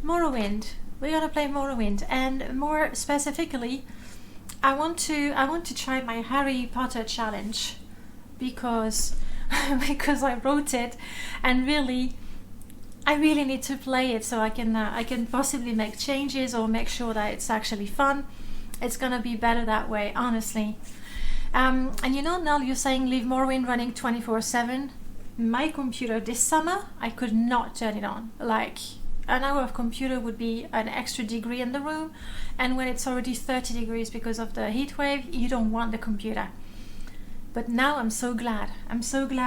Morrowind. We're gonna play Morrowind, and more specifically, I want to try my Harry Potter challenge because because I wrote it, and I really need to play it so I can possibly make changes or make sure that it's actually fun. It's gonna be better that way, honestly. And Nell, you're saying leave Morrowind running 24/7. My computer this summer, I could not turn it on. Like, an hour of computer would be an extra degree in the room, and when it's already 30 degrees because of the heat wave, you don't want the computer. But now I'm so glad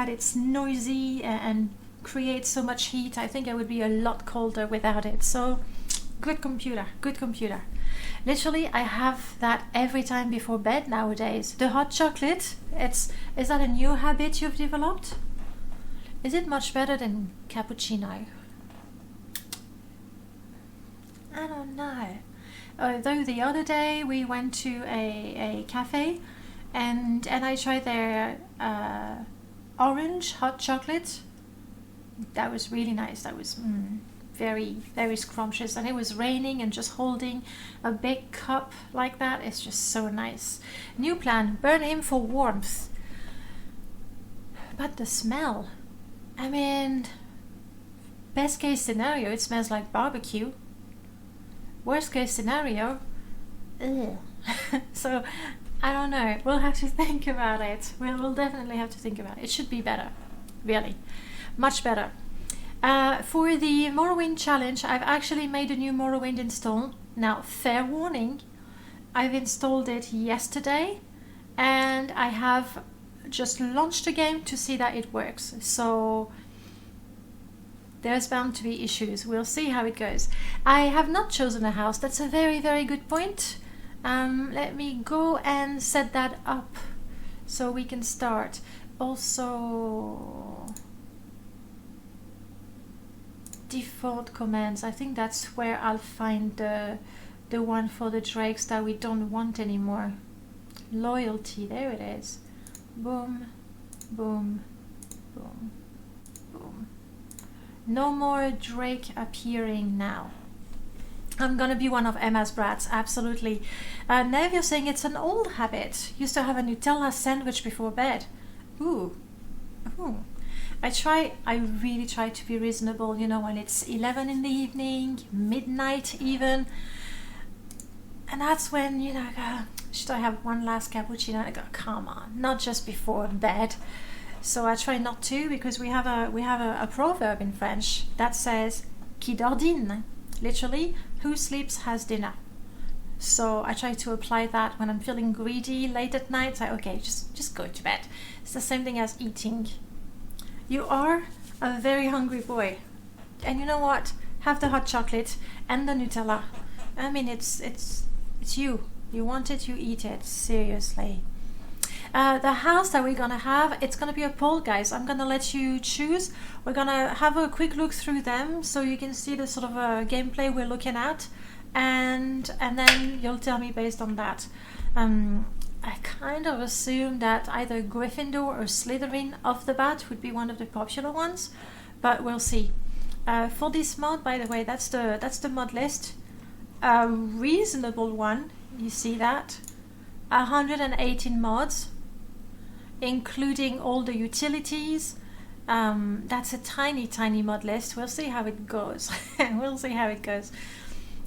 it's noisy and creates so much heat. I think I would be a lot colder without it. So good computer. Literally, I have that every time before bed nowadays. The hot chocolate, is that a new habit you've developed? Is it much better than cappuccino? I don't know. Though the other day we went to a cafe and I tried their orange hot chocolate. That was really nice. That was very, very scrumptious. And it was raining, and just holding a big cup like that is just so nice. New plan, burn him for warmth. But the smell. I mean, best case scenario, it smells like barbecue. Worst case scenario, ugh. So, I don't know. We'll have to think about it. We'll definitely have to think about it. It should be better. Really. Much better. For the Morrowind challenge, I've actually made a new Morrowind install. Now, fair warning, I've installed it yesterday, and I have just launched the game to see that it works. So there's bound to be issues. We'll see how it goes. I have not chosen a house. That's a very, very good point. Let me go and set that up so we can start. Also, default commands. I think that's where I'll find the one for the drakes that we don't want anymore. Loyalty, there it is. Boom, boom, boom, boom. No more Drake appearing now. I'm gonna be one of Emma's brats, absolutely. Nev, you're saying it's an old habit. Used to have a Nutella sandwich before bed. Ooh. I really try to be reasonable, when it's 11 in the evening, midnight even. And that's when, I go, should I have one last cappuccino? I go, come on, not just before bed. So I try not to, because we have a proverb in French that says qui dort dîne, literally, who sleeps has dinner. So I try to apply that when I'm feeling greedy late at night. Like, okay, just go to bed. It's the same thing as eating. You are a very hungry boy, and you know what? Have the hot chocolate and the Nutella. I mean, it's you. You want it, you eat it. Seriously. The house that we're gonna have, it's gonna be a poll, guys. I'm gonna let you choose. We're gonna have a quick look through them so you can see the sort of gameplay we're looking at, and then you'll tell me based on that. I kind of assume that either Gryffindor or Slytherin off the bat would be one of the popular ones, but we'll see. For this mod, by the way, that's the mod list. A reasonable one, you see that? 118 mods, including all the utilities. That's a tiny, tiny mod list. We'll see how it goes.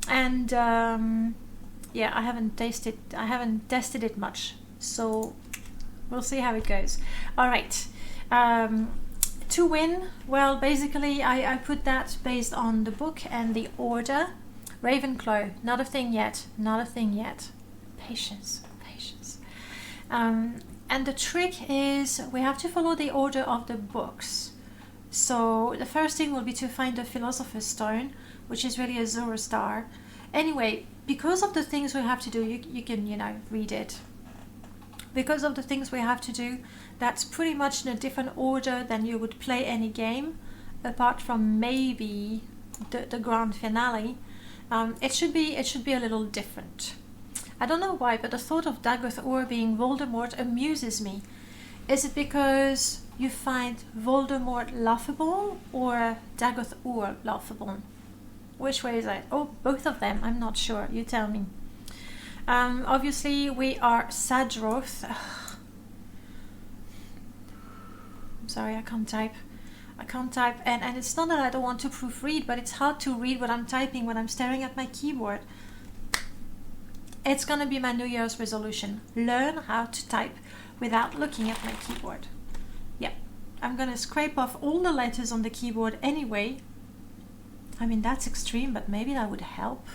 And yeah, I haven't tested it much, so we'll see how it goes. All right. To win, well, basically I put that based on the book and the order. Ravenclaw, not a thing yet. Patience. And the trick is we have to follow the order of the books. So the first thing will be to find the Philosopher's Stone, which is really a Zoroaster. Anyway, because of the things we have to do, you can, read it. Because of the things we have to do, that's pretty much in a different order than you would play any game, apart from maybe the grand finale. It should be a little different. I don't know why, but the thought of Dagoth Ur being Voldemort amuses me. Is it because you find Voldemort laughable or Dagoth Ur laughable? Which way is it? Oh, both of them. I'm not sure. You tell me. Obviously, we are Sadrith. I'm sorry, I can't type. And it's not that I don't want to proofread, but it's hard to read what I'm typing when I'm staring at my keyboard. It's gonna be my New Year's resolution. Learn how to type without looking at my keyboard. Yep. I'm gonna scrape off all the letters on the keyboard anyway. I mean, that's extreme, but maybe that would help.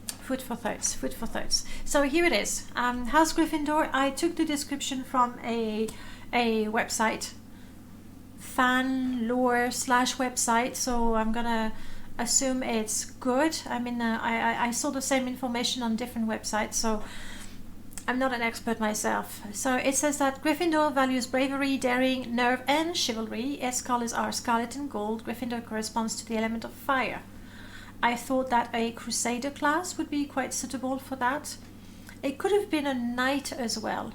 Food for thoughts, food for thoughts. So here it is. House Gryffindor. I took the description from a website, fan lore / website. So I'm gonna assume it's good. I mean, I saw the same information on different websites, so I'm not an expert myself. So it says that Gryffindor values bravery, daring, nerve, and chivalry. Its colors are scarlet and gold. Gryffindor corresponds to the element of fire. I thought that a Crusader class would be quite suitable for that. It could have been a Knight as well,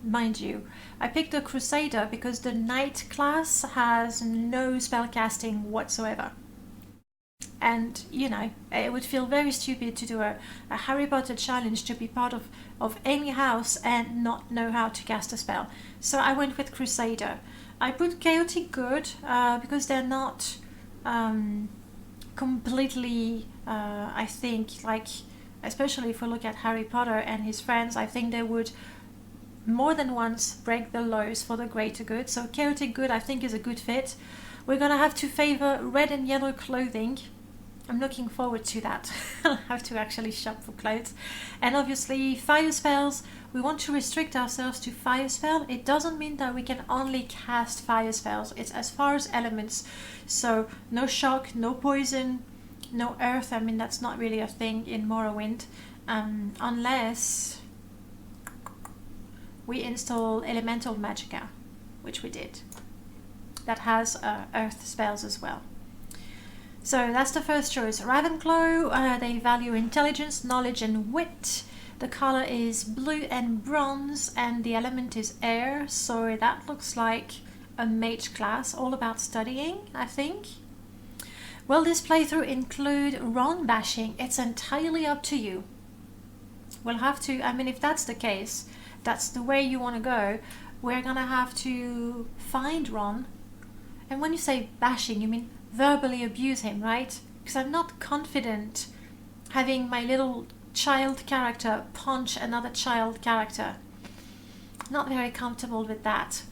mind you. I picked a Crusader because the Knight class has no spellcasting whatsoever. And, you know, it would feel very stupid to do a Harry Potter challenge to be part of any house and not know how to cast a spell. So I went with Crusader. I put Chaotic Good because they're not completely, I think, like, especially if we look at Harry Potter and his friends, I think they would more than once break the laws for the greater good. So Chaotic Good, I think, is a good fit. We're going to have to favor red and yellow clothing. I'm looking forward to that. I'll have to actually shop for clothes. And obviously, fire spells. We want to restrict ourselves to fire spell. It doesn't mean that we can only cast fire spells. It's as far as elements. So no shock, no poison, no earth. I mean, that's not really a thing in Morrowind. Unless we install elemental magicka, which we did. That has earth spells as well. So that's the first choice. Ravenclaw, they value intelligence, knowledge, and wit. The color is blue and bronze, and the element is air. So that looks like a mage class, all about studying, I think. Will this playthrough include Ron bashing? It's entirely up to you. We'll have to, I mean, if that's the case, that's the way you want to go, we're gonna have to find Ron. And when you say bashing, you mean verbally abuse him, right? Because I'm not confident having my little child character punch another child character. Not very comfortable with that.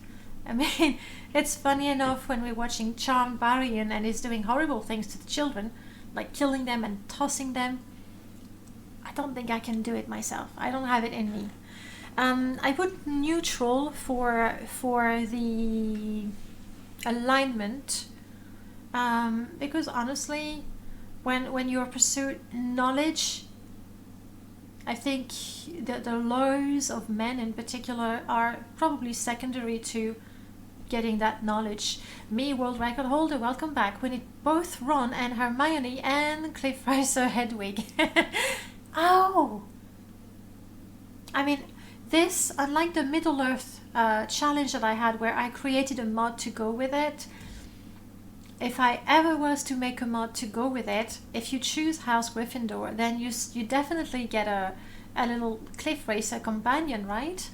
I mean, it's funny enough when we're watching Charmed Barrion and he's doing horrible things to the children, like killing them and tossing them. I don't think I can do it myself. I don't have it in me. I put neutral for the alignment, because honestly, when you pursue knowledge, I think that the laws of men in particular are probably secondary to getting that knowledge. Me, world record holder, welcome back. We need both Ron and Hermione and Cliff Riser Hedwig. Oh! I mean, this, unlike the Middle-earth challenge that I had where I created a mod to go with it, if I ever was to make a mod to go with it, if you choose House Gryffindor, then you definitely get a little Cliff Racer companion, right?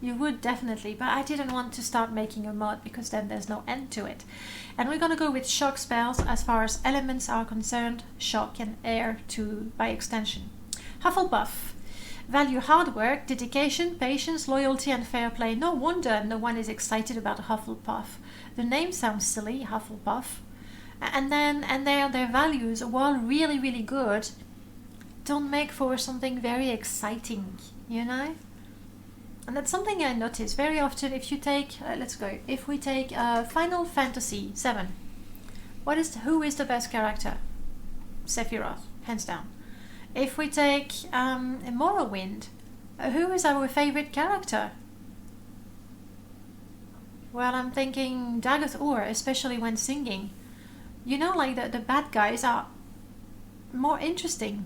You would definitely, but I didn't want to start making a mod because then there's no end to it. And we're going to go with shock spells as far as elements are concerned, shock and air too by extension. Hufflepuff. Value hard work, dedication, patience, loyalty, and fair play. No wonder no one is excited about Hufflepuff. The name sounds silly, Hufflepuff. And their values, while really, really good, don't make for something very exciting, you know? And that's something I notice very often. If you take, if we take Final Fantasy VII, who is the best character? Sephiroth, hands down. If we take Morrowind, who is our favorite character? Well, I'm thinking Dagoth Ur, especially when singing. You know, like the bad guys are more interesting.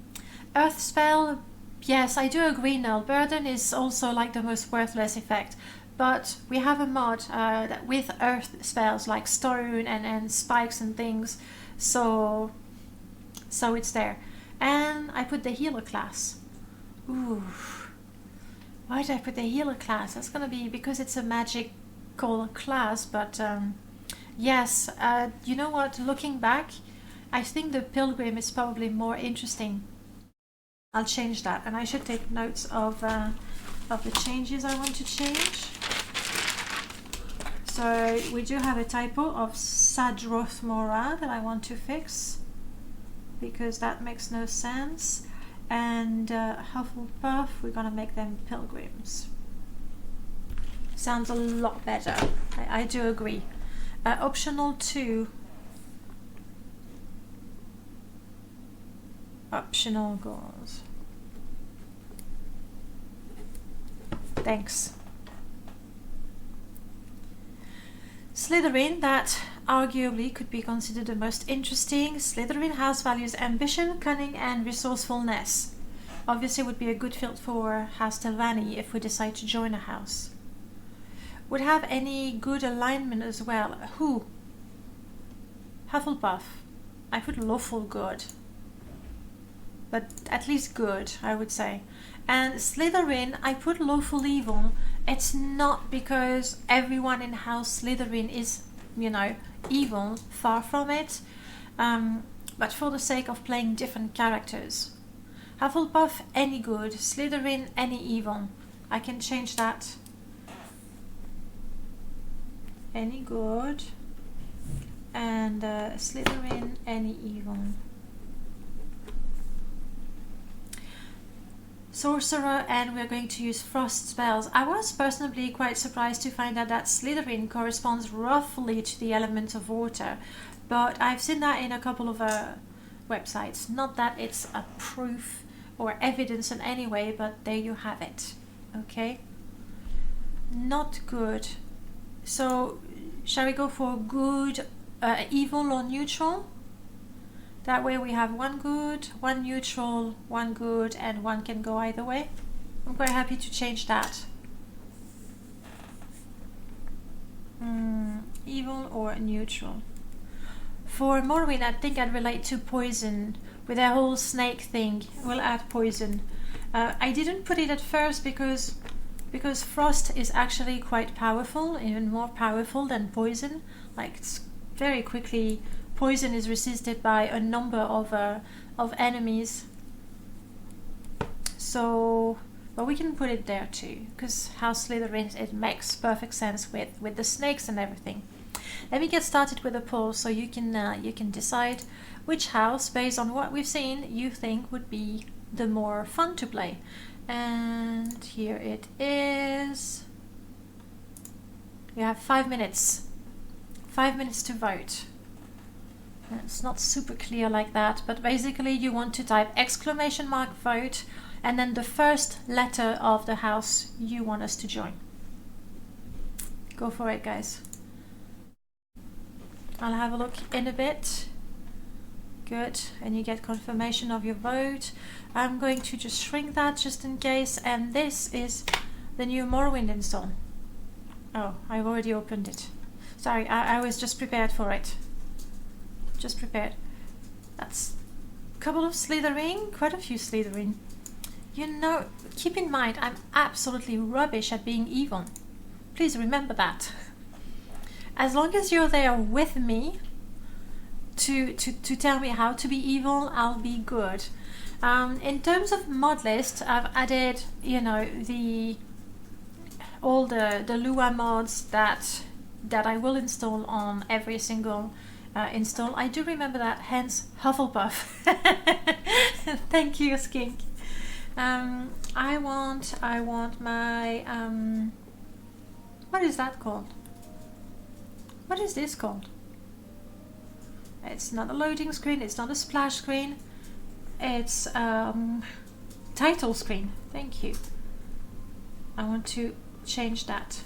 Earth spell, yes, I do agree, Null. Burden is also like the most worthless effect. But we have a mod that with earth spells like stone and spikes and things. So So it's there. And I put the healer class. Ooh. Why did I put the healer class? That's gonna be because it's a magical class, but yes, you know what, looking back, I think the pilgrim is probably more interesting. I'll change that, and I should take notes of the changes I want to change. So we do have a typo of Sadrith Mora that I want to fix, because that makes no sense. And Hufflepuff, we're gonna make them pilgrims. Sounds a lot better. I do agree. Optional 2. Optional goals. Thanks. Slytherin, that arguably could be considered the most interesting. Slytherin house values ambition, cunning and resourcefulness. Obviously would be a good fit for House Telvanni if we decide to join a house. Would have any good alignment as well. Who? Hufflepuff. I put lawful good. But at least good, I would say. And Slytherin, I put lawful evil. It's not because everyone in House Slytherin is, you know, evil, far from it, but for the sake of playing different characters. Hufflepuff, any good. Slytherin, any evil. I can change that. Any good. And Slytherin, any evil. Sorcerer, and we're going to use frost spells. I was personally quite surprised to find out that Slytherin corresponds roughly to the element of water, but I've seen that in a couple of websites. Not that it's a proof or evidence in any way, but there you have it. Okay? Not good. So, shall we go for good, evil or neutral? That way we have one good, one neutral, one good, and one can go either way. I'm quite happy to change that. Evil or neutral. For Morrowind, I think I'd relate to poison. With that whole snake thing, we'll add poison. I didn't put it at first because frost is actually quite powerful, even more powerful than poison. Like, it's very quickly... Poison is resisted by a number of enemies. So, but we can put it there too, because House Slytherin, it makes perfect sense with the snakes and everything. Let me get started with the poll, so you can decide which house, based on what we've seen, you think would be the more fun to play. And here it is. You have 5 minutes. 5 minutes to vote. It's not super clear like that, but basically you want to type !vote and then the first letter of the house you want us to join. Go for it, guys. I'll have a look in a bit. Good, and you get confirmation of your vote. I'm going to just shrink that just in case, and this is the new Morrowind install. Oh, I've already opened it. Sorry, I was just prepared for it. Just prepared. That's a couple of Slytherin, quite a few Slytherin. You know, keep in mind, I'm absolutely rubbish at being evil. Please remember that. As long as you're there with me to tell me how to be evil, I'll be good. In terms of mod list, I've added, you know, all the Lua mods that I will install on every single install. I do remember that, hence Hufflepuff. Thank you, Skink. I want my what is that called? What is this called? It's not a loading screen, it's not a splash screen, it's title screen. Thank you. I want to change that.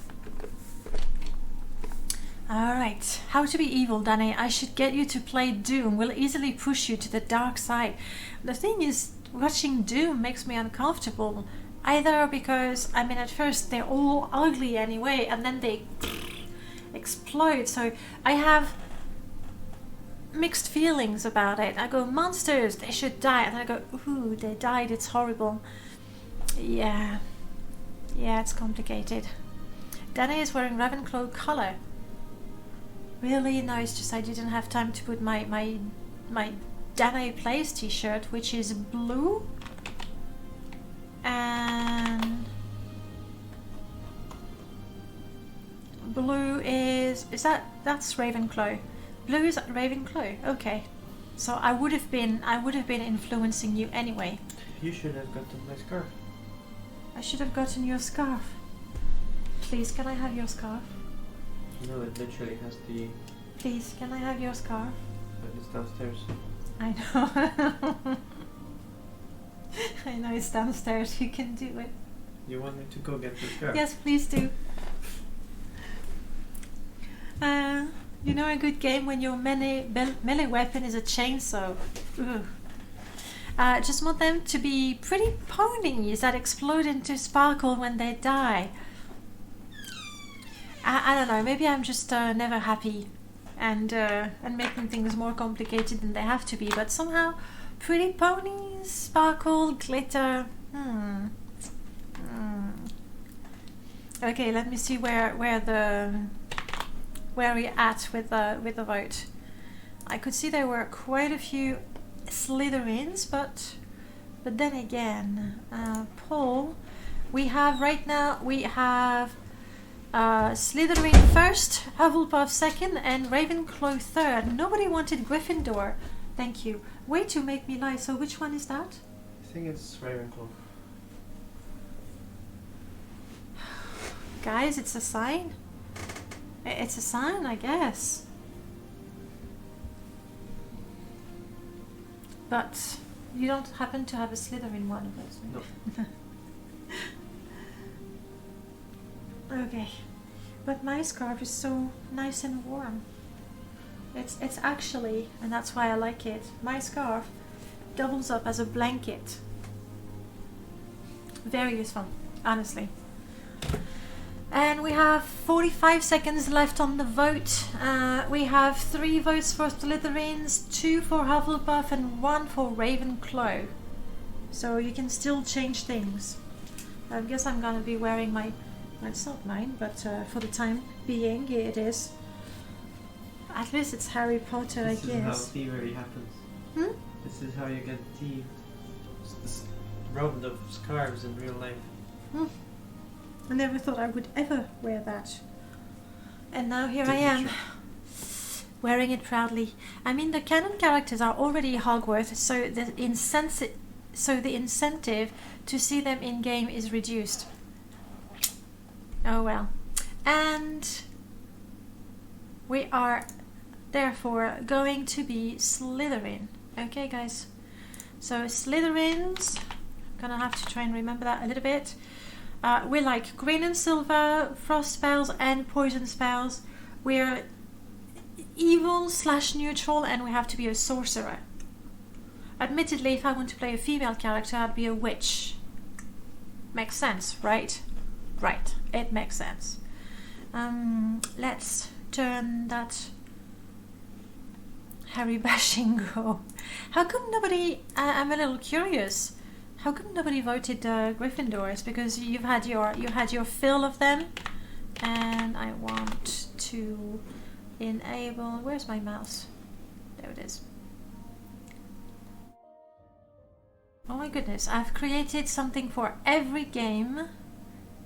Alright, how to be evil, Danny. I should get you to play Doom. Will easily push you to the dark side. The thing is, watching Doom makes me uncomfortable. Either because, I mean, at first they're all ugly anyway, and then they explode. So I have mixed feelings about it. I go, monsters, they should die. And I go, ooh, they died, it's horrible. Yeah, it's complicated. Danny is wearing Ravenclaw color. Really? No, it's just I didn't have time to put my Danny Plays t-shirt, which is blue. And blue that's Ravenclaw. Blue is Ravenclaw. Okay. So I would have been influencing you anyway. You should have gotten my scarf. I should have gotten your scarf. Please, can I have your scarf? No, it literally has the... Please, can I have your scarf? But it's downstairs. I know. I know it's downstairs. You can do it. You want me to go get the scarf? Yes, please do. You know a good game when your melee weapon is a chainsaw. Just want them to be pretty ponies that explode into sparkle when they die. I don't know, maybe I'm just never happy and making things more complicated than they have to be, but somehow pretty ponies, sparkle, glitter. Okay, let me see where we're at with the vote. I could see there were quite a few Slytherins, but then again, poll. We have right now Slytherin first, Hufflepuff second, and Ravenclaw third. Nobody wanted Gryffindor. Thank you. Way to make me lie. So which one is that? I think it's Ravenclaw. Guys, it's a sign. It's a sign, I guess. But you don't happen to have a Slytherin one of those, right? No. Okay. But my scarf is so nice and warm. It's actually, and that's why I like it, my scarf doubles up as a blanket. Very useful, honestly. And we have 45 seconds left on the vote. We have 3 votes for Slytherins, 2 for Hufflepuff, and 1 for Ravenclaw. So you can still change things. I guess I'm gonna be wearing my... Well, it's not mine, but for the time being, it is. At least it's Harry Potter, I guess. This is how thievery happens. This is how you get thieved. Robbed of scarves in real life. I never thought I would ever wear that. And now here I am, wearing it proudly. I mean, the canon characters are already Hogwarts, so the incentive to see them in game is reduced. Oh well. And we are therefore going to be Slytherin. Okay, guys. So Slytherins, gonna have to try and remember that a little bit. We like green and silver, frost spells and poison spells. We're evil/neutral, and we have to be a sorcerer. Admittedly, if I want to play a female character, I'd be a witch. Makes sense, right? Right, it makes sense. Let's turn that Harry bashing go. How come nobody... I'm a little curious. How come nobody voted Gryffindors? Because you had your fill of them, and I want to enable. Where's my mouse? There it is. Oh my goodness! I've created something for every game,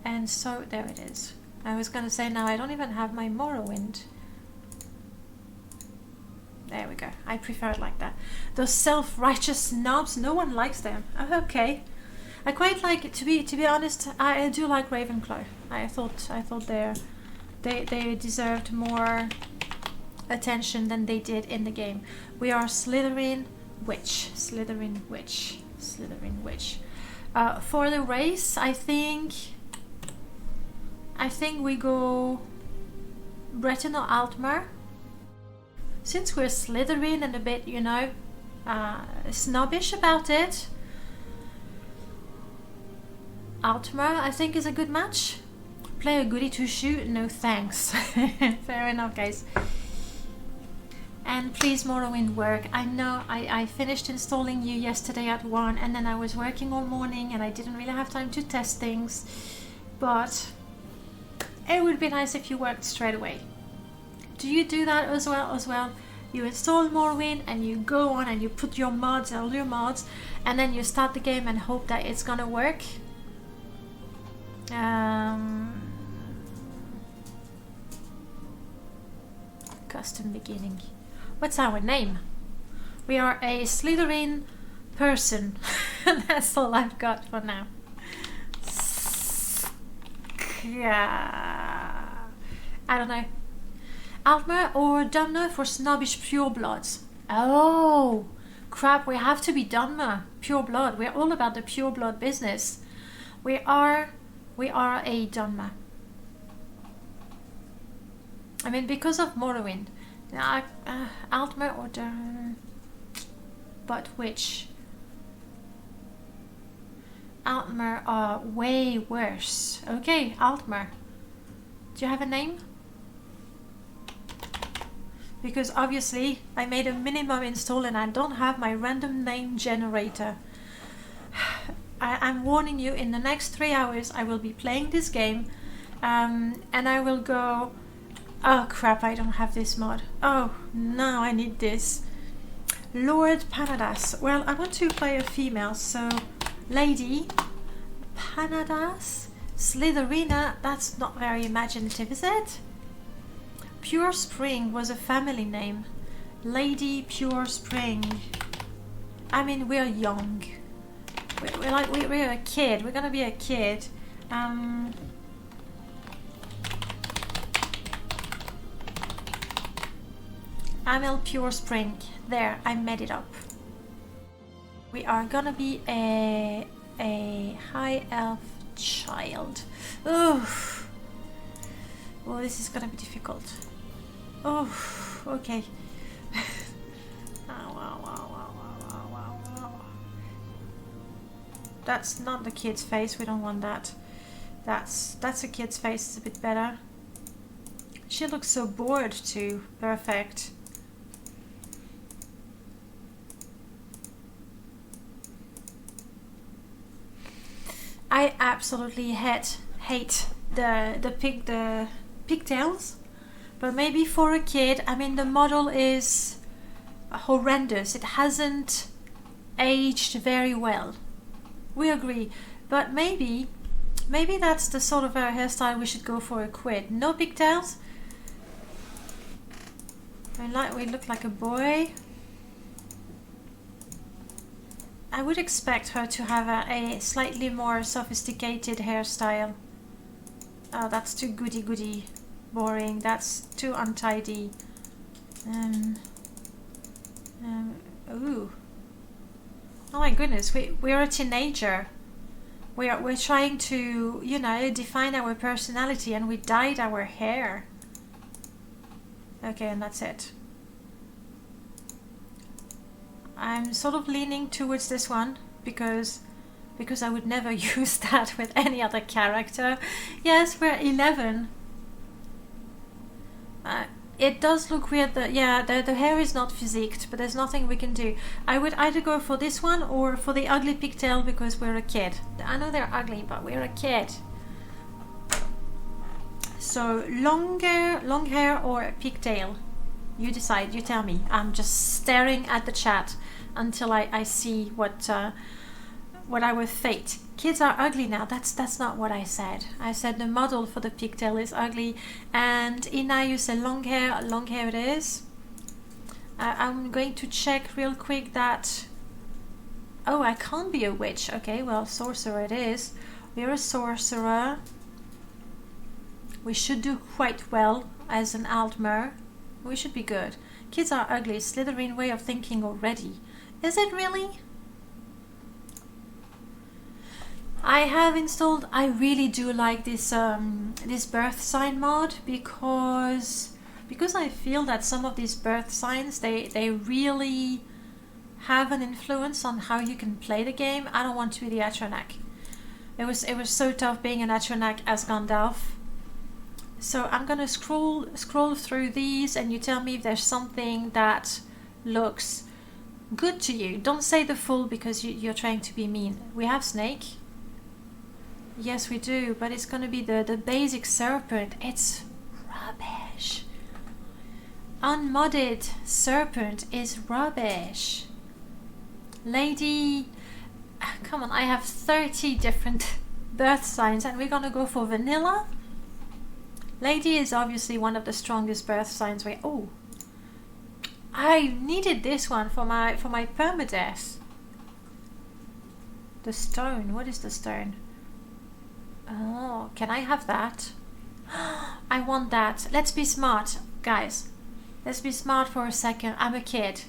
and so there it is. I was gonna say now I don't even have my Morrowind. There we go. I prefer it like that. Those self-righteous snobs, no one likes them. Oh, okay. I quite like it. To be honest, I do like Ravenclaw. I thought they deserved more attention than they did in the game. We are Slytherin witch. Slytherin witch. Slytherin witch. For the race, I think we go Breton or Altmer. Since we're Slytherin and a bit, you know, snobbish about it, Altmer, I think, is a good match. Play a goody two shoot? No thanks. Fair enough, guys. And please, Morrowind, work. I know I finished installing you yesterday at 1, and then I was working all morning and I didn't really have time to test things, but it would be nice if you worked straight away. Do you do that as well? You install Morrowind and you go on and you put your mods, all your mods, and then you start the game and hope that it's gonna work. Custom beginning. What's our name? We are a Slytherin person. That's all I've got for now. Yeah. I don't know. Altmer or Dunmer for snobbish purebloods. Oh, crap, we have to be Dunmer. Pure blood. We're all about the pure blood business. We are a Dunmer. I mean, because of Morrowind. Altmer or Dunmer. But which? Altmer are way worse. Okay, Altmer. Do you have a name? Because obviously I made a minimum install and I don't have my random name generator. I'm warning you, in the next 3 hours I will be playing this game, and I will go, oh crap, I don't have this mod. Oh, now I need this. Lord Panadas. Well, I want to play a female, so Lady Panadas. Slytherina, that's not very imaginative, is it? Pure Spring was a family name. Lady Pure Spring. I mean, we're young. We're a kid. We're gonna be a kid. Amel Pure Spring. There, I made it up. We are gonna be a high elf child. Oof. Well, this is gonna be difficult. Oh, okay. That's not the kid's face. We don't want that. That's a kid's face. It's a bit better. She looks so bored too. Perfect. I absolutely hate the pigtails, but maybe for a kid, I mean, the model is horrendous. It hasn't aged very well. We agree, but maybe that's the sort of hairstyle we should go for a quid. No pigtails. We look like a boy. I would expect her to have a slightly more sophisticated hairstyle. Oh, that's too goody-goody. Boring. That's too untidy. Ooh. Oh my goodness, we're a teenager. We're trying to, you know, define our personality, and we dyed our hair. Okay, and that's it. I'm sort of leaning towards this one because I would never use that with any other character. Yes, we're 11. It does look weird that, yeah, the hair is not physiqued, but there's nothing we can do. I would either go for this one or for the ugly pigtail because we're a kid. I know they're ugly, but we're a kid. So long hair or a pigtail? You decide, you tell me. I'm just staring at the chat until I see what our fate. Kids are ugly now. That's not what I said. I said the model for the pigtail is ugly. And Ina, you said long hair. Long hair it is. I'm going to check real quick that... Oh, I can't be a witch. Okay, well, sorcerer it is. We're a sorcerer. We should do quite well as an Altmer. We should be good. Kids are ugly. Slytherin way of thinking already. Is it really? I have installed. I really do like this this birth sign mod because I feel that some of these birth signs they really have an influence on how you can play the game. I don't want to be the Atronach. It was so tough being an Atronach as Gandalf. So I'm gonna scroll through these, and you tell me if there's something that looks good to you. Don't say the full because you're trying to be mean. We have snake. Yes, we do, but it's gonna be the basic serpent. It's rubbish. Unmodded serpent is rubbish. Lady, come on, I have 30 different birth signs and we're gonna go for vanilla? Lady is obviously one of the strongest birth signs. Oh, I needed this one for my permadeath. The stone, what is the stone? Oh, can I have that? I want that. Let's be smart, guys. Let's be smart for a second. I'm a kid.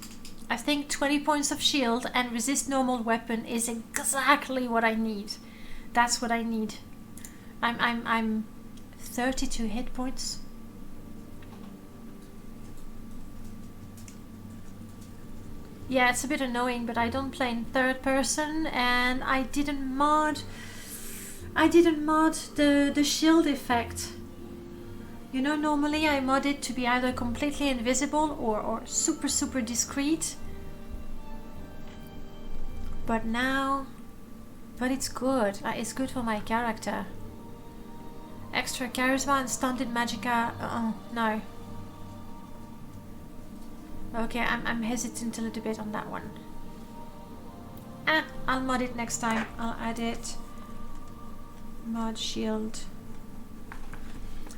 I think 20 points of shield and resist normal weapon is exactly what I need. That's what I need. I'm 32 hit points. Yeah, it's a bit annoying, but I don't play in third person, and I didn't mod the shield effect. You know, normally I mod it to be either completely invisible or super discreet. But now, it's good. It's good for my character. Extra charisma and stunted magicka. No. Okay, I'm hesitant a little bit on that one. I'll mod it next time. I'll add it. Mod shield.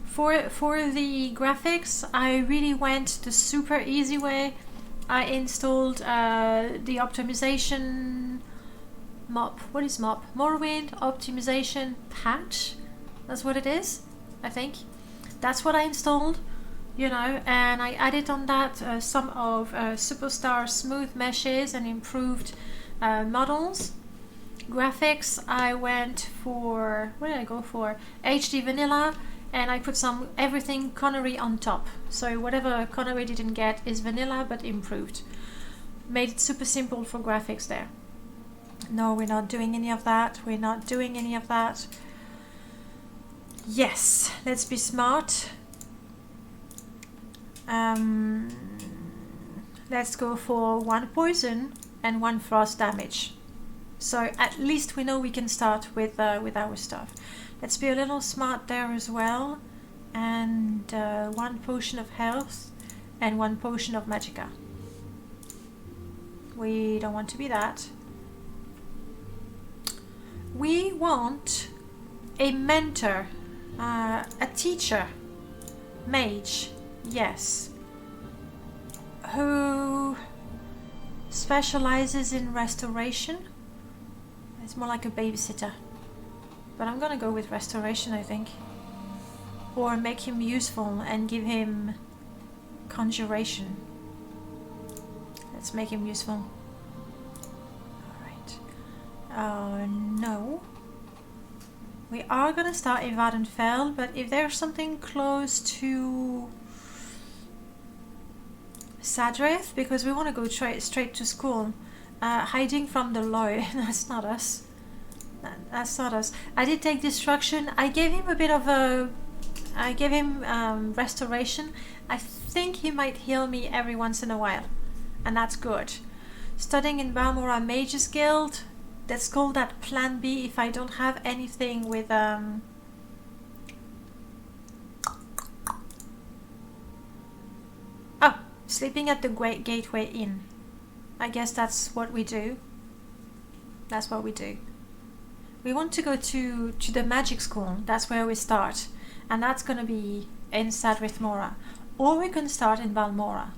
For the graphics, I really went the super easy way. I installed the optimization mop. What is mop? Morrowind optimization patch. That's what it is, I think. That's what I installed, you know, and I added on that some of Superstar smooth meshes and improved models. Graphics, I went for, what did I go for? HD vanilla, and I put everything Connery on top. So whatever Connery didn't get is vanilla but improved. Made it super simple for graphics there. No, we're not doing any of that. We're not doing any of that. Yes, let's be smart. Let's go for 1 poison and 1 frost damage. So at least we know we can start with our stuff. Let's be a little smart there as well. And 1 potion of health and 1 potion of magicka. We don't want to be that. We want a mentor, a teacher, mage, yes, who specializes in restoration. It's more like a babysitter, but I'm gonna go with restoration, I think, or make him useful and give him conjuration. Let's make him useful. Alright. No. We are gonna start in Vadenfell, but if there's something close to Sadrith, because we want to go straight to school. Hiding from the law, that's not us. That's not us. I did take destruction. I gave him a bit of a... I gave him restoration. I think he might heal me every once in a while, and that's good. Studying in Mora Mages Guild. Let's call that Plan B if I don't have anything with Oh, sleeping at the Gateway Inn. I guess that's what we do. That's what we do. We want to go to the magic school. That's where we start. And that's going to be in Sadrith Mora. Or we can start in Balmora.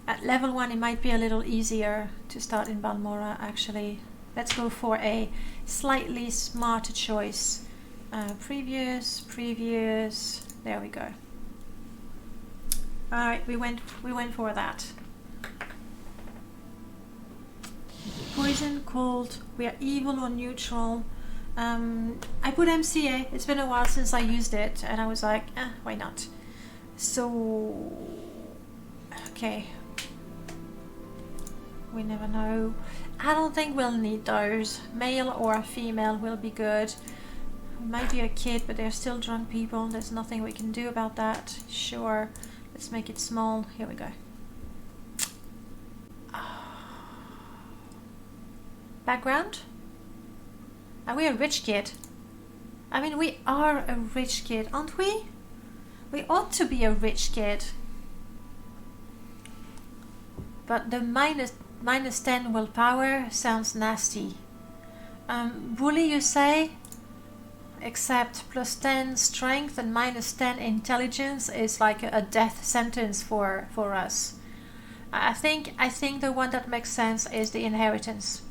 At level 1 it might be a little easier to start in Balmora actually. Let's go for a slightly smarter choice. Previous, there we go. Alright, we went for that. Poison, cold, we are evil or neutral. I put MCA, it's been a while since I used it and I was like, why not? So, okay. We never know. I don't think we'll need those. Male or female will be good. It might be a kid, but they're still drunk people. There's nothing we can do about that. Sure. Let's make it small. Here we go. Background? Are we a rich kid? I mean, we are a rich kid, aren't we? We ought to be a rich kid. But the minus 10 willpower sounds nasty. Bully, you say? Except plus 10 strength and minus 10 intelligence is like a death sentence for us. I think the one that makes sense is the inheritance.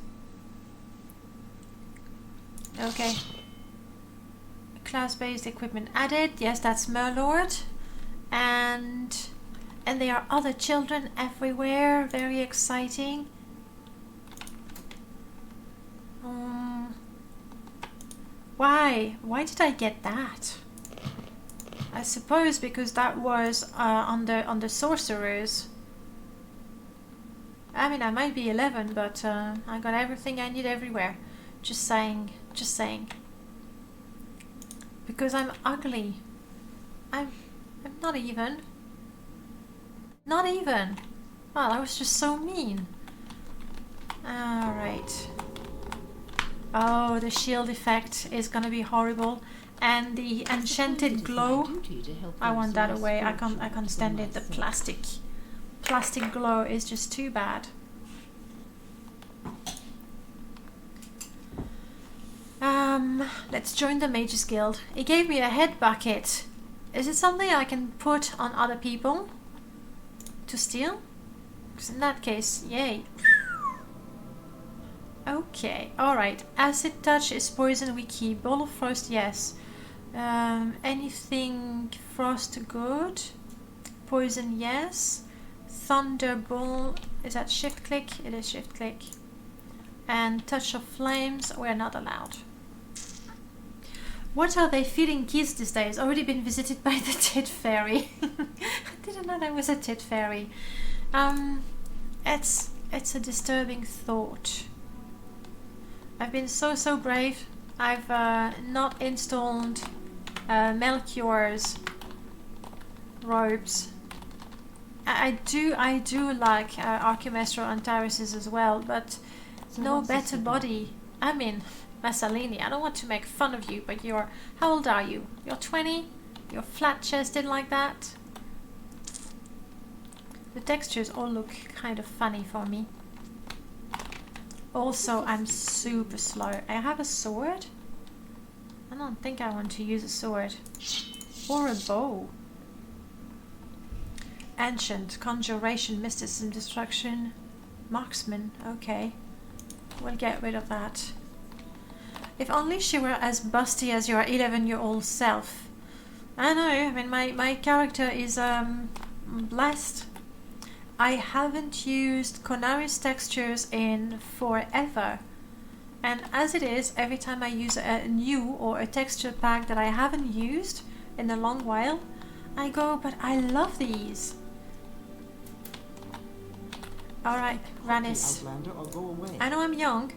Okay. Class-based equipment added. Yes, that's Merlord. And there are other children everywhere. Very exciting. Why? Why did I get that? I suppose because that was on the sorcerers. I mean, I might be 11, but I got everything I need everywhere. Just saying. Just saying. Because I'm ugly. I'm not even. Not even. Well, I was just so mean. Alright. Oh, the shield effect is gonna be horrible. And the enchanted glow. I want that away. I can't stand it. The plastic glow is just too bad. Let's join the Mages Guild. It gave me a head bucket. Is it something I can put on other people to steal? Because in that case, yay. Okay, alright. Acid touch is poison we keep. Ball of frost, yes. Anything frost good? Poison, yes. Thunderball, is that shift click? It is shift click. And touch of flames, we're not allowed. What are they feeding kids these days? Already been visited by the tit fairy. I didn't know there was a tit fairy. It's a disturbing thought. I've been so brave. I've not installed Melchior's robes. I do like Archimestro Antares's as well, but so no better body. I mean, Massalini, I don't want to make fun of you, but you're... How old are you? You're 20? You're flat-chested like that? The textures all look kind of funny for me. Also, I'm super slow. I have a sword? I don't think I want to use a sword. Or a bow. Ancient, Conjuration, Mysticism, Destruction, Marksman. Okay. We'll get rid of that. If only she were as busty as your 11-year-old self. I know, I mean, my character is blessed. I haven't used Conaris textures in forever. And as it is, every time I use a new or a texture pack that I haven't used in a long while, I go, but I love these. Alright, Ranis. I know I'm young.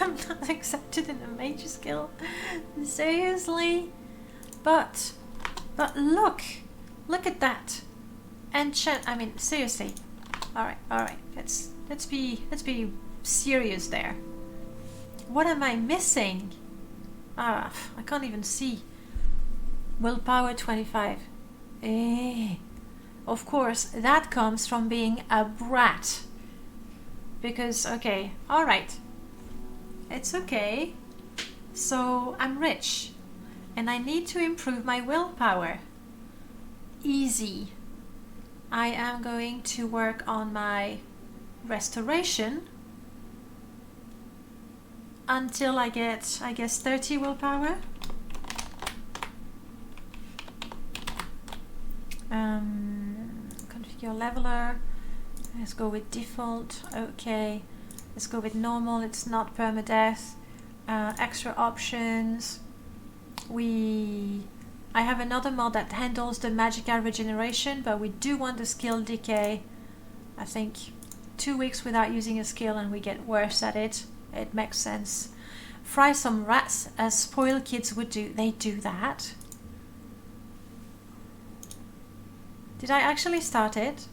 I'm not accepted in the Mages Guild. Seriously? But look at that. Enchant. I mean, seriously. All right. Let's be serious there. What am I missing? I can't even see. Willpower 25. Of course, that comes from being a brat. Because, okay, all right. It's okay. So I'm rich. And I need to improve my willpower. Easy. I am going to work on my restoration until I get, I guess, 30 willpower. Configure leveler. Let's go with default. Okay. Let's go with normal. It's not permadeath. Extra options. I have another mod that handles the magicka regeneration, but we do want the skill decay. I think 2 weeks without using a skill and we get worse at it. It makes sense. Fry some rats as spoiled kids would do. They do that. Did I actually start it?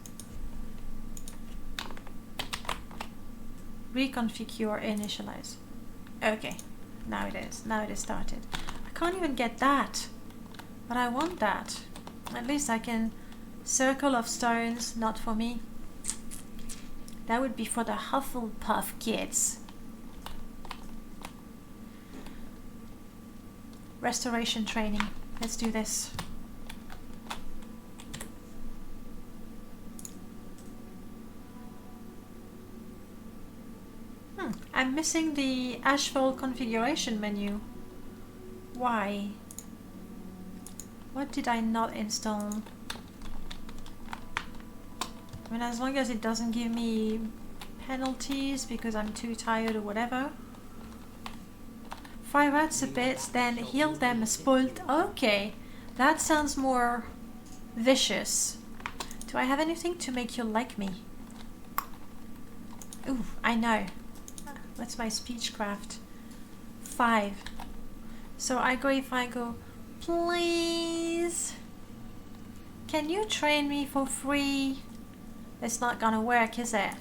Reconfigure, initialize. Okay, now it is. Now it is started. I can't even get that. But I want that. At least I can... Circle of stones, not for me. That would be for the Hufflepuff kids. Restoration training. Let's do this. I'm missing the Ashfall configuration menu. Why? What did I not install? I mean, as long as it doesn't give me penalties because I'm too tired or whatever. Fry rats a bit, then heal them spoiled. Okay, that sounds more vicious. Do I have anything to make you like me? Ooh, I know. What's my speechcraft? 5. So if I go, please, can you train me for free? It's not gonna work, is it?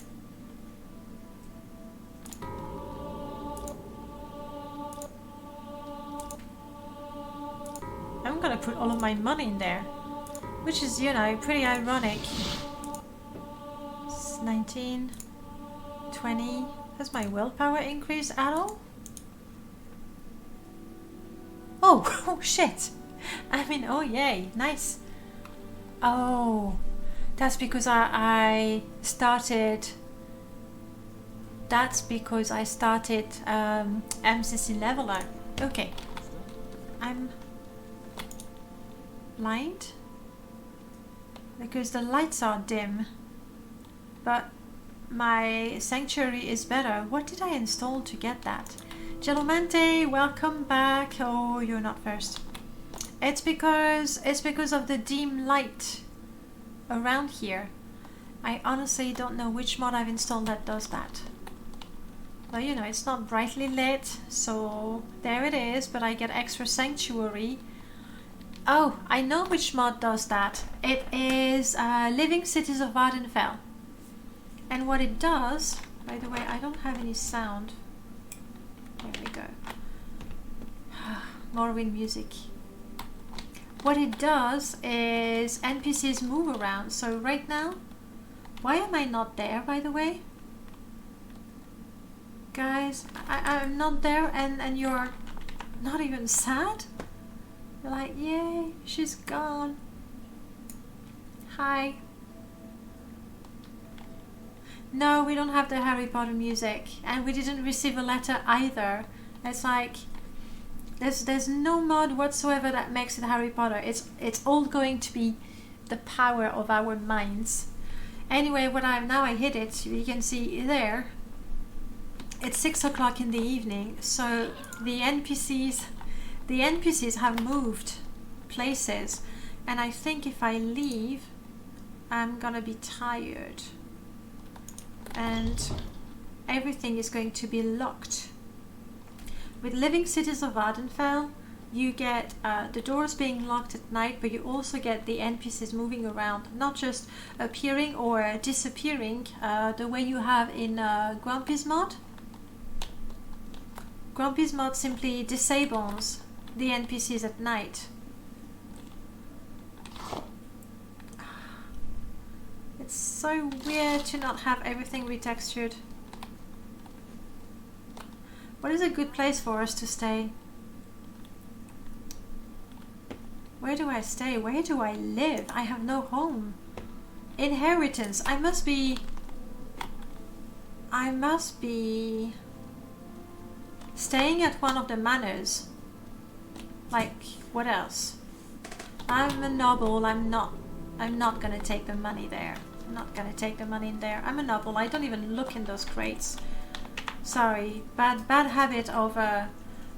I'm gonna put all of my money in there, which is, you know, pretty ironic. 19, 20. Has my willpower increased at all? Oh, oh shit! I mean, oh yay, nice. Oh, that's because I started. That's because I started MCC leveler. Okay, I'm blind because the lights are dim, but my sanctuary is better. What did I install to get that? Gelomante, welcome back. Oh, you're not first. It's because of the dim light around here. I honestly don't know which mod I've installed that does that. Well, you know, it's not brightly lit, so there it is, but I get extra sanctuary. Oh, I know which mod does that. It is Living Cities of Ardenfell. And what it does, by the way, I don't have any sound. There we go. Morrowind music. What it does is NPCs move around. So right now, why am I not there, by the way? Guys, I'm not there and you're not even sad? You're like, yay, she's gone. Hi. No, we don't have the Harry Potter music, and we didn't receive a letter either. It's like there's no mod whatsoever that makes it Harry Potter. It's all going to be the power of our minds. Anyway, I hit it. You can see there. It's 6 o'clock in the evening, so the NPCs have moved places, and I think if I leave, I'm gonna be tired. And everything is going to be locked. With Living Cities of Ardenfell, you get the doors being locked at night, but you also get the NPCs moving around, not just appearing or disappearing the way you have in Grumpy's mod. Grumpy's mod simply disables the NPCs at night. It's so weird to not have everything retextured. What is a good place for us to stay? Where do I stay? Where do I live? I have no home. Inheritance. I must be staying at one of the manors. Like, what else? I'm a noble. I'm not gonna take the money there. I'm not gonna take the money in there. I'm a noble. I don't even look in those crates. Sorry, bad habit of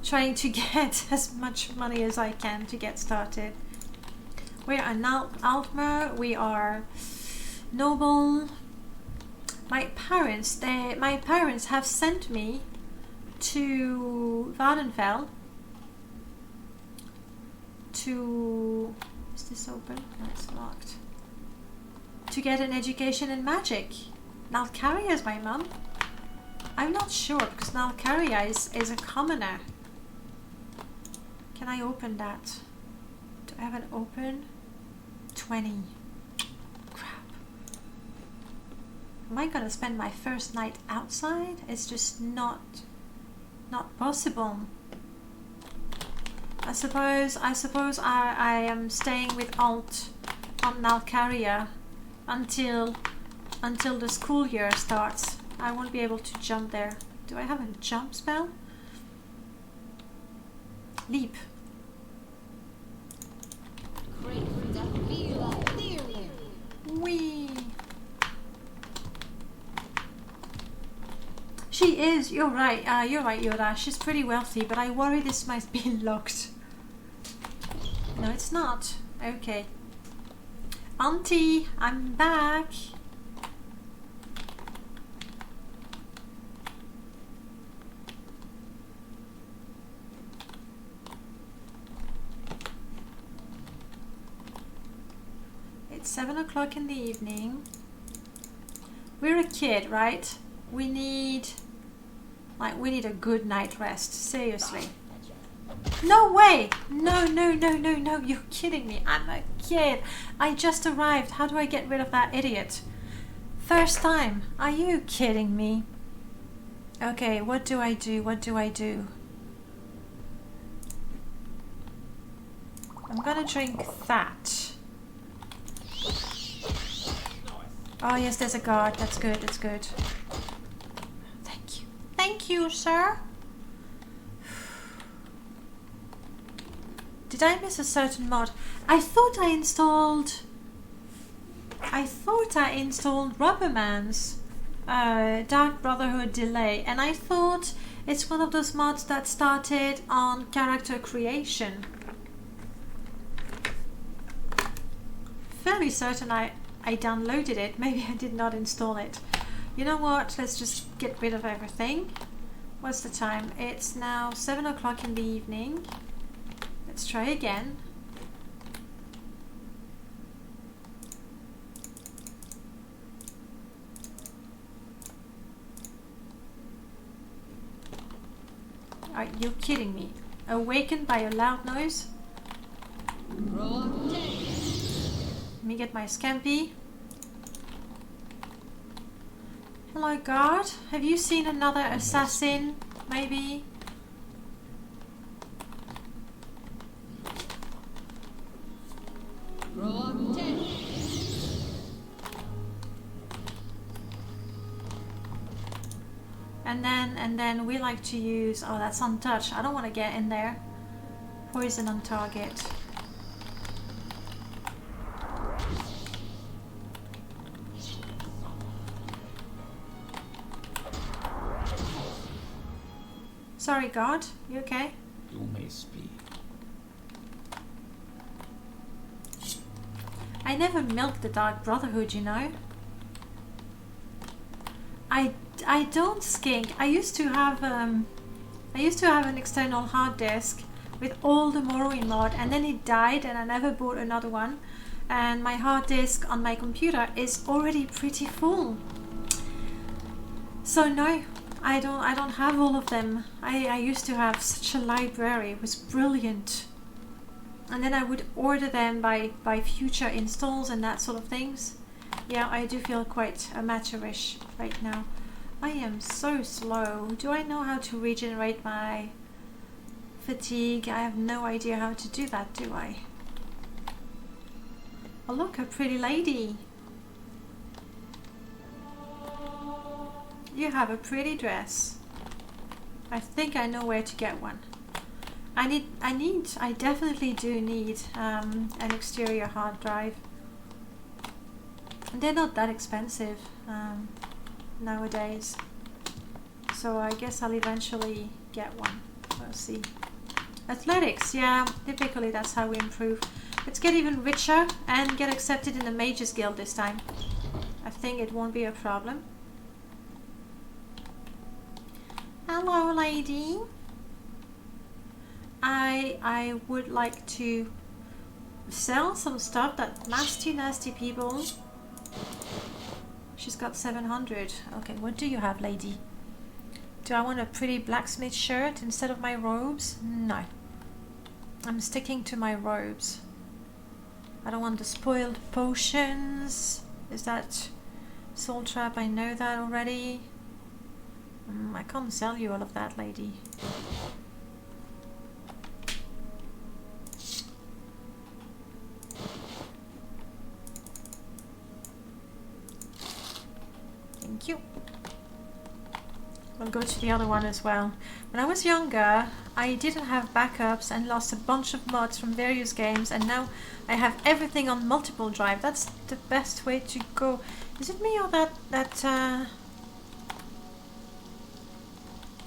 trying to get as much money as I can to get started. We are now Altmer. We are noble. my parents have sent me to Vardenfell to... Is this open? No, it's locked. To get an education in magic. Nalcaria is my mum. I'm not sure because Nalcaria is a commoner. Can I open that? Do I have an open? 20. Crap. Am I gonna spend my first night outside? It's just not possible. I suppose I am staying with Alt on Nalcaria until the school year starts. I won't be able to jump there. Do I have a jump spell? Leap. Whee! She is, you're right, Yoda. She's pretty wealthy, but I worry this might be locked. No, it's not. Okay. Auntie, I'm back. It's 7 o'clock in the evening. We're a kid, right? We need a good night rest. Seriously. No way! No, you're kidding me. I'm a kid. I just arrived. How do I get rid of that idiot? First time. Are you kidding me? Okay, what do I do? I'm gonna drink that. Oh yes, there's a guard. That's good. Thank you, sir. Did I miss a certain mod? I thought I installed Rubberman's Dark Brotherhood delay, and I thought it's one of those mods that started on character creation. Fairly certain I downloaded it. Maybe I did not install it. You know what? Let's just get rid of everything. What's the time? It's now 7 o'clock in the evening. Let's try again. Are you kidding me? Awakened by a loud noise? Let me get my scampi. Hello, guard. Have you seen another assassin, maybe? And then we like to use... Oh, that's untouched. I don't want to get in there. Poison on target. Sorry, guard. You okay? You may speak. I never milked the Dark Brotherhood, you know. I don't skink. I used to have an external hard disk with all the Morrowind mod, and then it died, and I never bought another one. And my hard disk on my computer is already pretty full. So no, I don't have all of them. I used to have such a library. It was brilliant. And then I would order them by future installs and that sort of things. Yeah, I do feel quite amateurish right now. I am so slow. Do I know how to regenerate my fatigue? I have no idea how to do that, do I? Oh look, a pretty lady. You have a pretty dress. I think I know where to get one. I definitely do need an exterior hard drive. They're not that expensive nowadays. So I guess I'll eventually get one. We'll see. Athletics, yeah, typically that's how we improve. Let's get even richer and get accepted in the Mages Guild this time. I think it won't be a problem. Hello, lady. I would like to sell some stuff that nasty people. She's got 700. Okay, what do you have, lady? Do I want a pretty blacksmith shirt instead of my robes? No. I'm sticking to my robes. I don't want the spoiled potions. Is that soul trap? I know that already. I can't sell you all of that, lady. Thank you. We'll go to the other one as well. When I was younger, I didn't have backups and lost a bunch of mods from various games, and now I have everything on multiple drive. That's the best way to go. Is it me or that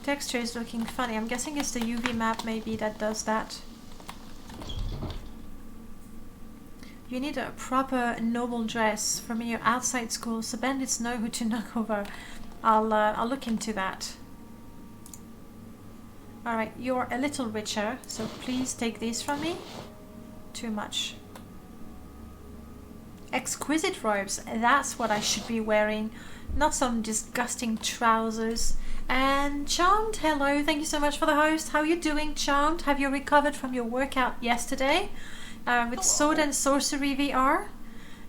texture is looking funny? I'm guessing it's the UV map maybe that does that. You need a proper noble dress from your outside school so bandits know who to knock over. I'll look into that. Alright, you're a little richer, so please take these from me. Too much. Exquisite robes, that's what I should be wearing. Not some disgusting trousers. And Charmed, hello, thank you so much for the host. How are you doing, Charmed? Have you recovered from your workout yesterday? With Sword and Sorcery VR?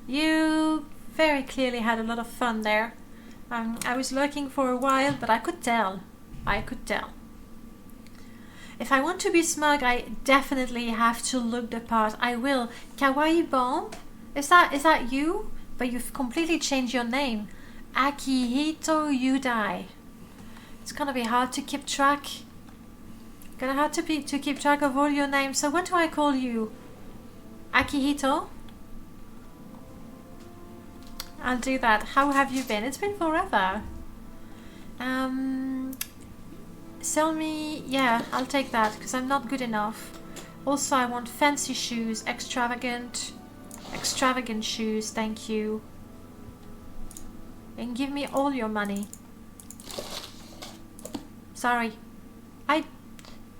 You very clearly had a lot of fun there. I was lurking for a while, but I could tell. If I want to be smug, I definitely have to look the part. I will. Kawaii Bomb? Is that you? But you've completely changed your name. Akihito Yudai. It's gonna be hard to keep track. Gonna have to keep track of all your names. So what do I call you? Akihito? I'll do that. How have you been? It's been forever. Sell me... Yeah, I'll take that because I'm not good enough. Also, I want fancy shoes. Extravagant shoes. Thank you. And give me all your money. Sorry.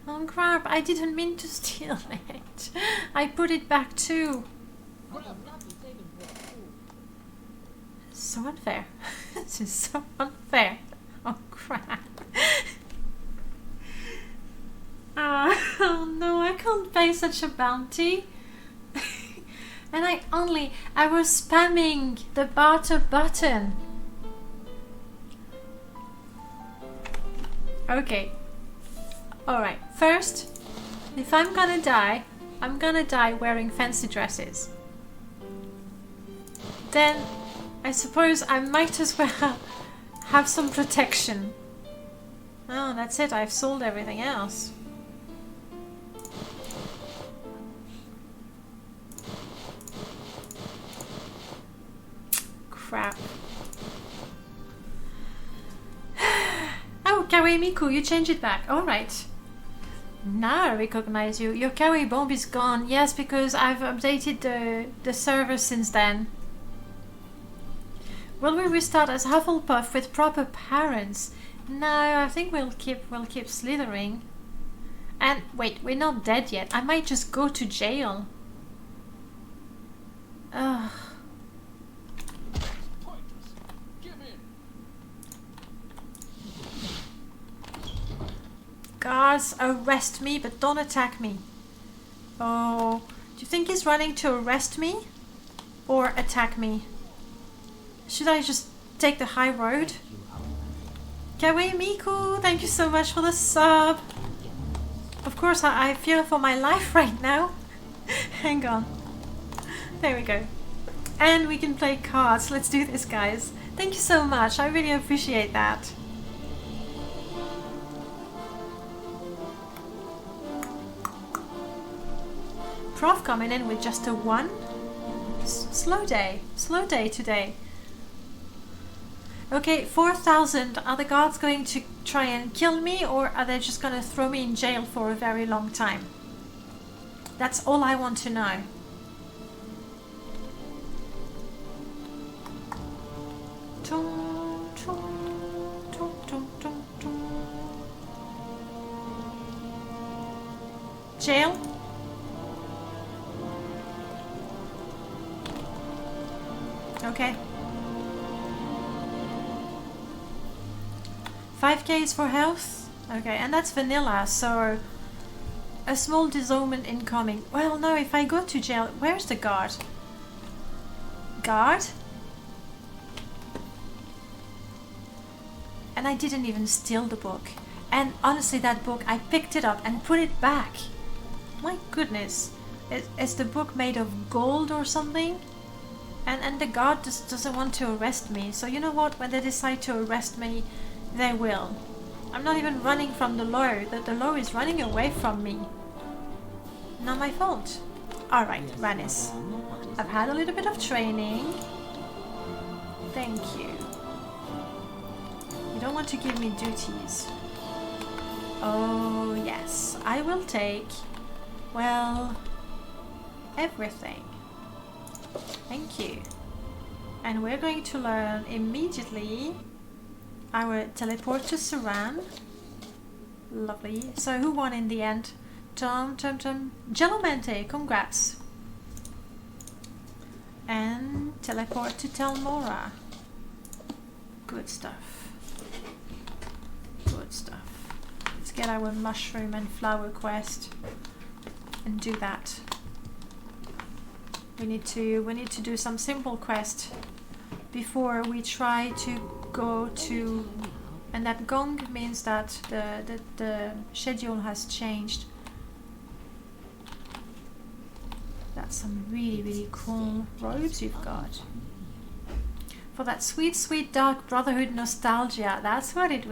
Oh crap, I didn't mean to steal it. I put it back too. So unfair. This is so unfair. Oh crap. Oh no, I can't pay such a bounty. And I was spamming the barter button. Okay. Alright, first, if I'm gonna die wearing fancy dresses. Then, I suppose I might as well have some protection. Oh, that's it, I've sold everything else. Crap. Oh, Kawaii Miku, you changed it back. Alright. Now I recognize you. Your Kawaii Bomb is gone. Yes, because I've updated the server since then. Will we restart as Hufflepuff with proper parents? No, I think we'll keep Slytherin. And wait, we're not dead yet. I might just go to jail. Ugh. Guards, arrest me, but don't attack me. Oh, do you think he's running to arrest me? Or attack me? Should I just take the high road? Kawaii Miku, thank you so much for the sub. Of course, I fear for my life right now. Hang on. There we go. And we can play cards. Let's do this, guys. Thank you so much. I really appreciate that. Prof coming in with just a 1. Slow day today. Okay, 4,000. Are the guards going to try and kill me, or are they just going to throw me in jail for a very long time? That's all I want to know. Jail? Okay. 5k is for health? Okay, and that's vanilla, so a small disarmament incoming. Well, no, if I go to jail, where's the guard? Guard? And I didn't even steal the book. And honestly, that book, I picked it up and put it back. My goodness. Is the book made of gold or something? And the guard just doesn't want to arrest me. So you know what? When they decide to arrest me, they will. I'm not even running from the law. The law is running away from me. Not my fault. Alright, Ranis. I've had a little bit of training. Thank you. You don't want to give me duties. Oh, yes. I will take, well, everything. Thank you. And we're going to learn immediately our teleport to Saran. Lovely. So who won in the end? Gelomente, congrats. And teleport to tell Mora. Good stuff. Good stuff. Let's get our mushroom and flower quest and do that. We need to do some simple quest before we try to go to, and that gong means that the schedule has changed. That's some really cool robes you've got. For that sweet Dark Brotherhood nostalgia. That's what it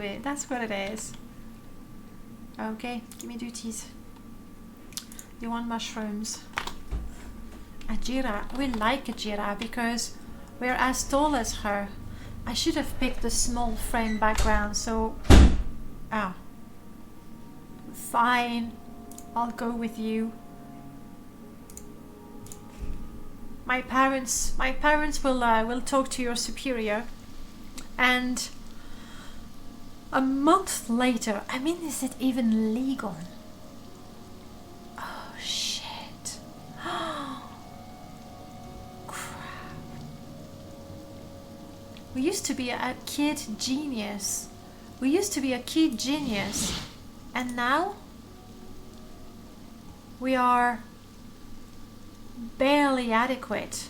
is. Okay, give me duties. You want mushrooms? Ajira. We like Ajira because we're as tall as her. I should have picked a small frame background, so... Ah. Fine. I'll go with you. My parents will talk to your superior, and a month later, I mean, is it even legal? Oh shit. Crap. We used to be a kid genius. And now we are barely adequate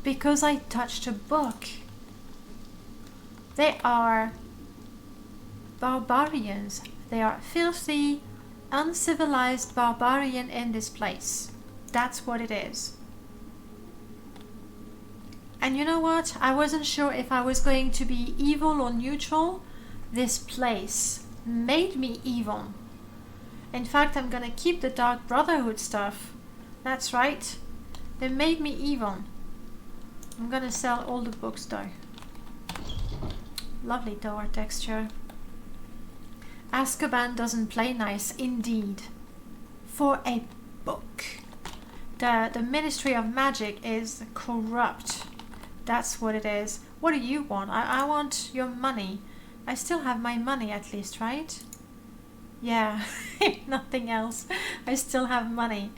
because I touched a book. They are barbarians. They are filthy, uncivilized barbarian in this place. That's what it is. And you know what? I wasn't sure if I was going to be evil or neutral. This place made me evil. In fact, I'm gonna keep the Dark Brotherhood stuff. That's right. They made me evil. I'm gonna sell all the books though. Lovely door texture. Azkaban doesn't play nice, indeed. For a book. The Ministry of Magic is corrupt. That's what it is. What do you want? I want your money. I still have my money at least, right? Yeah, if nothing else, I still have money.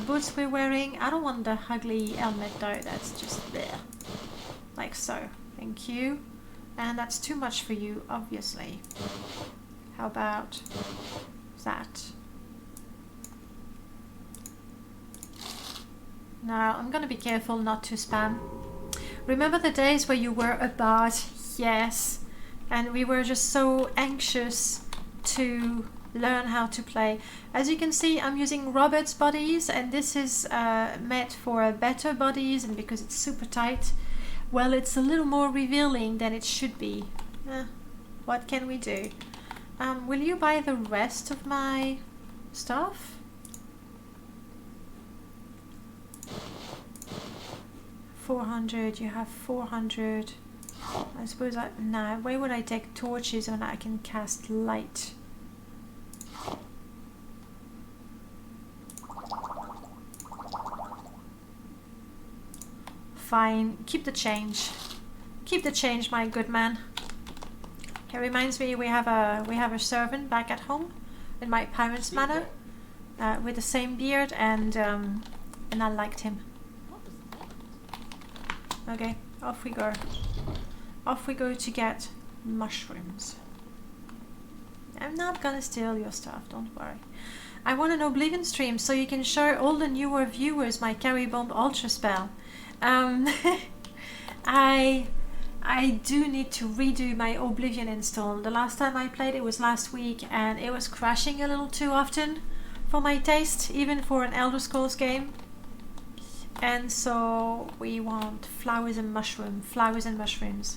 Boots we're wearing. I don't want the ugly helmet though. That's just there. Like so. Thank you. And that's too much for you, obviously. How about that? Now, I'm gonna be careful not to spam. Remember the days where you were a bard? Yes. And we were just so anxious to learn how to play. As you can see, I'm using Robert's bodies, and this is meant for better bodies, and because it's super tight, well, it's a little more revealing than it should be. What can we do? Will you buy the rest of my stuff? $400, you have 400. I suppose nah, why would I take torches when I can cast light? Fine, keep the change. Keep the change, my good man. It reminds me we have a servant back at home in my parents' manor with the same beard, and I liked him. Okay, off we go. Off we go to get mushrooms. I'm not gonna steal your stuff, don't worry. I want an Oblivion stream so you can show all the newer viewers my Carry Bomb Ultra spell. I do need to redo my Oblivion install. The last time I played it was last week, and it was crashing a little too often for my taste, even for an Elder Scrolls game. And so we want flowers and mushrooms.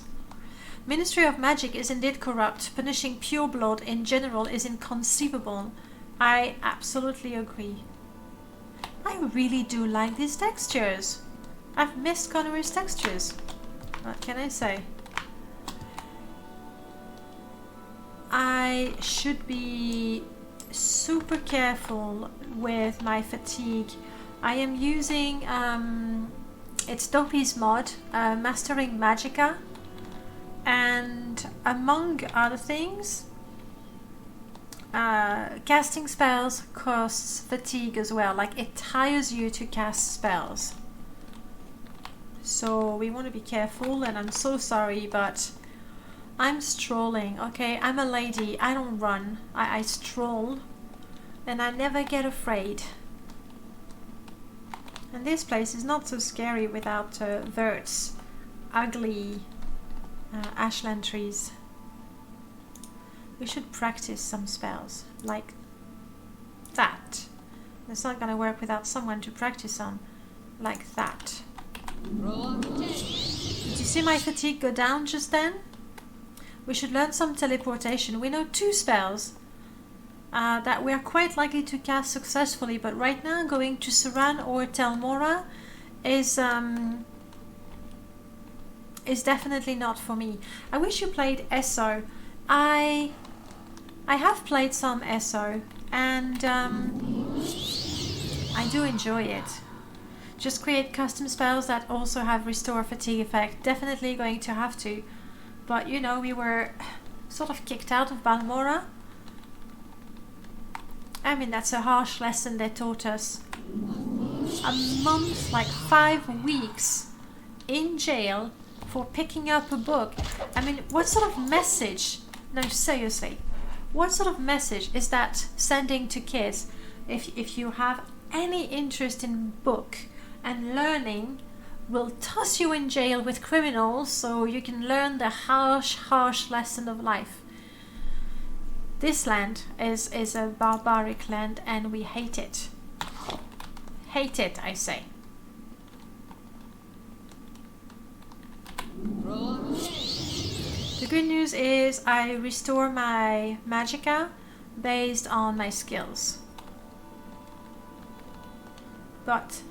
Ministry of Magic is indeed corrupt. Punishing pure blood in general is inconceivable. I absolutely agree. I really do like these textures. I've missed Connor's textures. What can I say? I should be super careful with my fatigue. I am using it's Dopey's mod, Mastering Magicka, and among other things, casting spells costs fatigue as well. Like, it tires you to cast spells. So we want to be careful, and I'm so sorry, but I'm strolling, okay? I'm a lady, I don't run, I stroll, and I never get afraid. And this place is not so scary without Vert's ugly ashland trees. We should practice some spells, like that. It's not gonna work without someone to practice on, like that. Did you see my fatigue go down just then? We should learn some teleportation. We know 2 spells that we are quite likely to cast successfully, but right now going to Saran or Tel Mora is definitely not for me. I wish you played ESO. I have played some ESO, and I do enjoy it. Just create custom spells that also have restore fatigue effect. Definitely going to have to. But you know, we were sort of kicked out of Balmora. I mean, that's a harsh lesson they taught us. A month, like 5 weeks in jail for picking up a book. I mean, what sort of message? No, seriously. What sort of message is that sending to kids? If you have any interest in book and learning, will toss you in jail with criminals so you can learn the harsh lesson of life. This land is a barbaric land, and we hate it. Hate it, I say. The good news is I restore my magicka based on my skills. But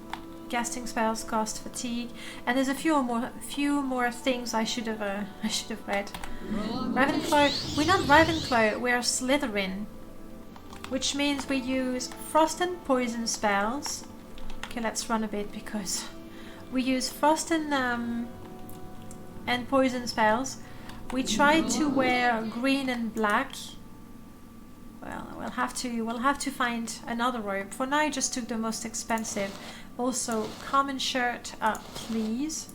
casting spells cost fatigue, and there's a few more things I should have read. Ravenclaw. We're not Ravenclaw. We're Slytherin, which means we use frost and poison spells. Okay, let's run a bit because we use frost and poison spells. We try to wear green and black. Well, we'll have to find another robe. For now, I just took the most expensive. Also, common shirt, please.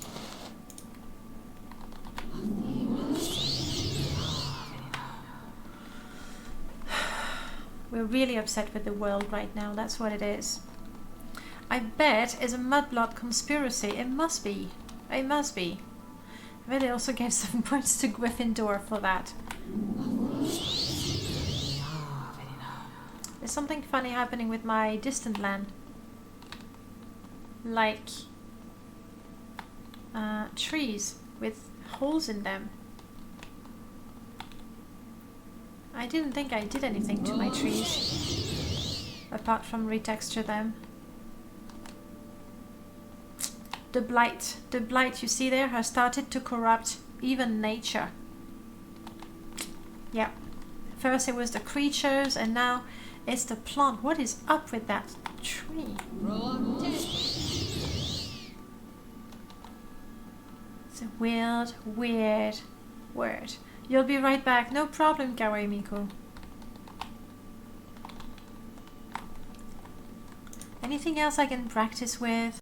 We're really upset with the world right now. That's what it is. I bet it's a mudblood conspiracy. It must be. It must be. I bet they also gave some points to Gryffindor for that. There's something funny happening with my distant land. Like trees with holes in them. I didn't think I did anything to my trees apart from retexture them. The blight you see there has started to corrupt even nature. Yeah. First it was the creatures, and now it's the plant. What is up with that tree? It's a weird word. You'll be right back. No problem, Kawaii Miko. Anything else I can practice with?